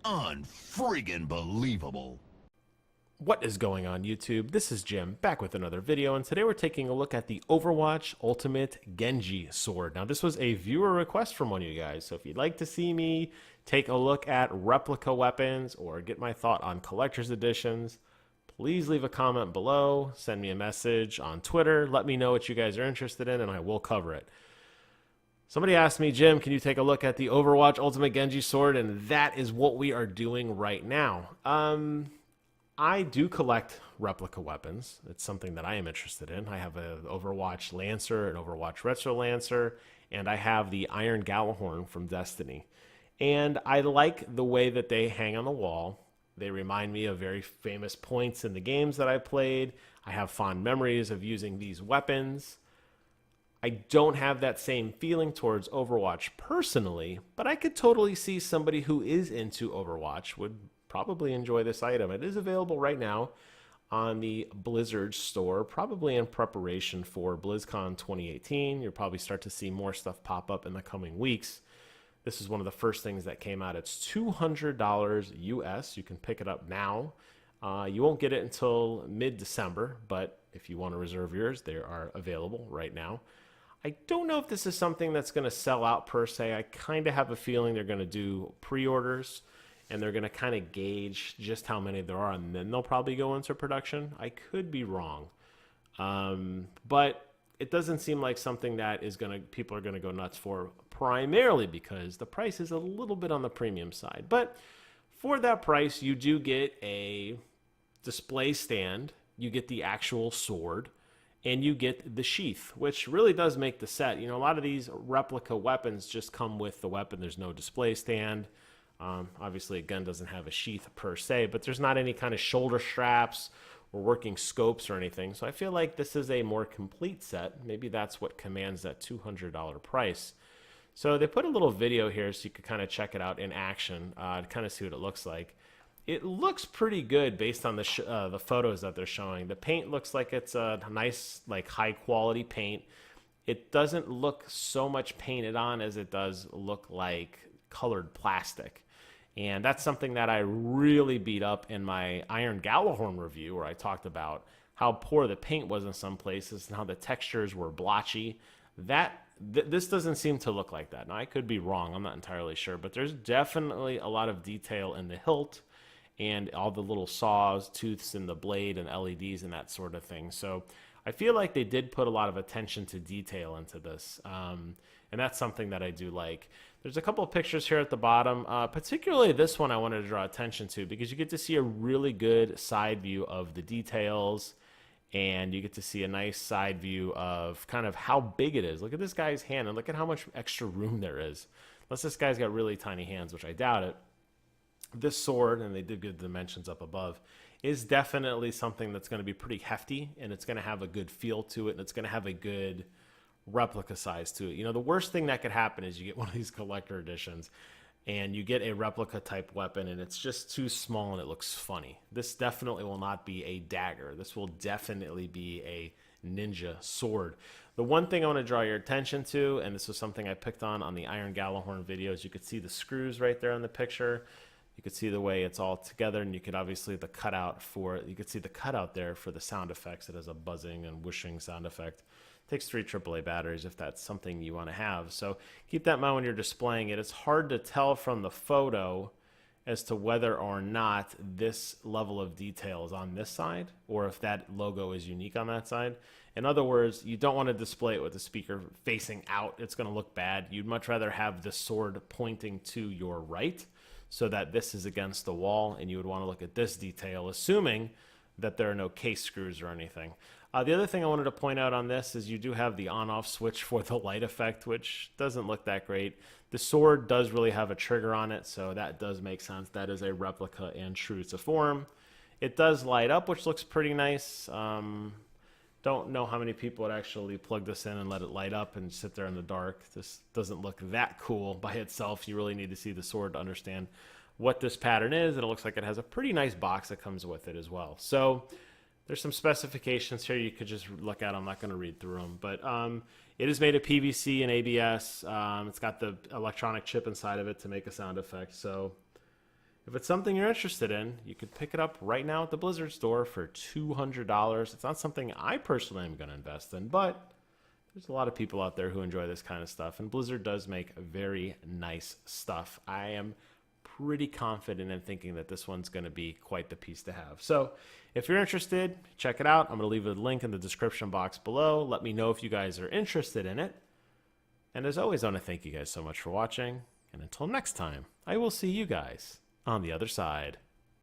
Unfreaking believable. What is going on YouTube? This is Jim back with another video, and today we're taking a look at the Overwatch Ultimate Genji Sword. Now this was a viewer request from one of you guys, so if you'd like to see me take a look at replica weapons or get my thought on collector's editions, please leave a comment below, send me a message on Twitter, let me know what you guys are interested in and I will cover it. Somebody asked me, Jim, can you take a look at the Overwatch Ultimate Genji Sword? And that is what we are doing right now. I do collect replica weapons. It's something that I am interested in. I have an Overwatch Lancer, an Overwatch Retro Lancer, and I have the Iron Gallahorn from Destiny. And I like the way that they hang on the wall. They remind me of very famous points in the games that I played. I have fond memories of using these weapons. I don't have that same feeling towards Overwatch personally, but I could totally see somebody who is into Overwatch would probably enjoy this item. It is available right now on the Blizzard store, probably in preparation for BlizzCon 2018. You'll probably start to see more stuff pop up in the coming weeks. This is one of the first things that came out. It's $200 US. You can pick it up now. You won't get it until mid-December, but if you want to reserve yours, they are available right now. I don't know if this is something that's going to sell out per se. I kind of have a feeling they're going to do pre-orders and they're going to kind of gauge just how many there are, and then they'll probably go into production. I could be wrong. But it doesn't seem like something that is going to people are going to go nuts for, primarily because the price is a little bit on the premium side. But for that price, you do get a display stand, you get the actual sword, and you get the sheath, which really does make the set. You know, a lot of these replica weapons just come with the weapon. There's no display stand. Obviously, a gun doesn't have a sheath per se, but there's not any kind of shoulder straps or working scopes or anything. So I feel like this is a more complete set. Maybe that's what commands that $200 price. So they put a little video here so you could kind of check it out in action to kind of see what it looks like. It looks pretty good based on the photos that they're showing. The paint looks like it's a nice, like high quality paint. It doesn't look so much painted on as it does look like colored plastic. And that's something that I really beat up in my Iron Gallahorn review, where I talked about how poor the paint was in some places and how the textures were blotchy. This doesn't seem to look like that. Now, I could be wrong. I'm not entirely sure. But there's definitely a lot of detail in the hilt and all the little saws, tooths in the blade, and LEDs and that sort of thing. So I feel like they did put a lot of attention to detail into this. And that's something that I do like. There's a couple of pictures here at the bottom, particularly this one I wanted to draw attention to because you get to see a really good side view of the details, and you get to see a nice side view of kind of how big it is. Look at this guy's hand and look at how much extra room there is. Unless this guy's got really tiny hands, which I doubt it. This sword, and they did good dimensions up above, is definitely something that's going to be pretty hefty, and it's going to have a good feel to it, and it's going to have a good replica size to it. You know, the worst thing that could happen is you get one of these collector editions and you get a replica type weapon and it's just too small and it looks funny. This definitely will not be a dagger. This will definitely be a ninja sword. The one thing I want to draw your attention to, and this was something I picked on the Iron Gallahorn videos, you could see the screws right there in the picture. You could see the way it's all together, and you could obviously you could see the cutout there for the sound effects. It has a buzzing and whooshing sound effect. It takes 3 AAA batteries if that's something you want to have. So keep that in mind when you're displaying it. It's hard to tell from the photo as to whether or not this level of detail is on this side or if that logo is unique on that side. In other words, you don't want to display it with the speaker facing out. It's going to look bad. You'd much rather have the sword pointing to your right, so that this is against the wall, and you would want to look at this detail, assuming that there are no case screws or anything. The other thing I wanted to point out on this is you do have the on-off switch for the light effect, which doesn't look that great. The sword does really have a trigger on it, so that does make sense. That is a replica and true to form. It does light up, which looks pretty nice. Don't know how many people would actually plug this in and let it light up and sit there in the dark. This doesn't look that cool by itself. You really need to see the sword to understand what this pattern is, and it looks like it has a pretty nice box that comes with it as well. So there's some specifications here you could just look at. I'm not going to read through them, but it is made of PVC and ABS. It's got the electronic chip inside of it to make a sound effect. So If it's something you're interested in, you could pick it up right now at the Blizzard store for $200. It's not something I personally am going to invest in, but there's a lot of people out there who enjoy this kind of stuff, and Blizzard does make very nice stuff. I am pretty confident in thinking that this one's going to be quite the piece to have. So if you're interested, check it out. I'm going to leave a link in the description box below. Let me know if you guys are interested in it. And as always, I want to thank you guys so much for watching. And until next time, I will see you guys on the other side.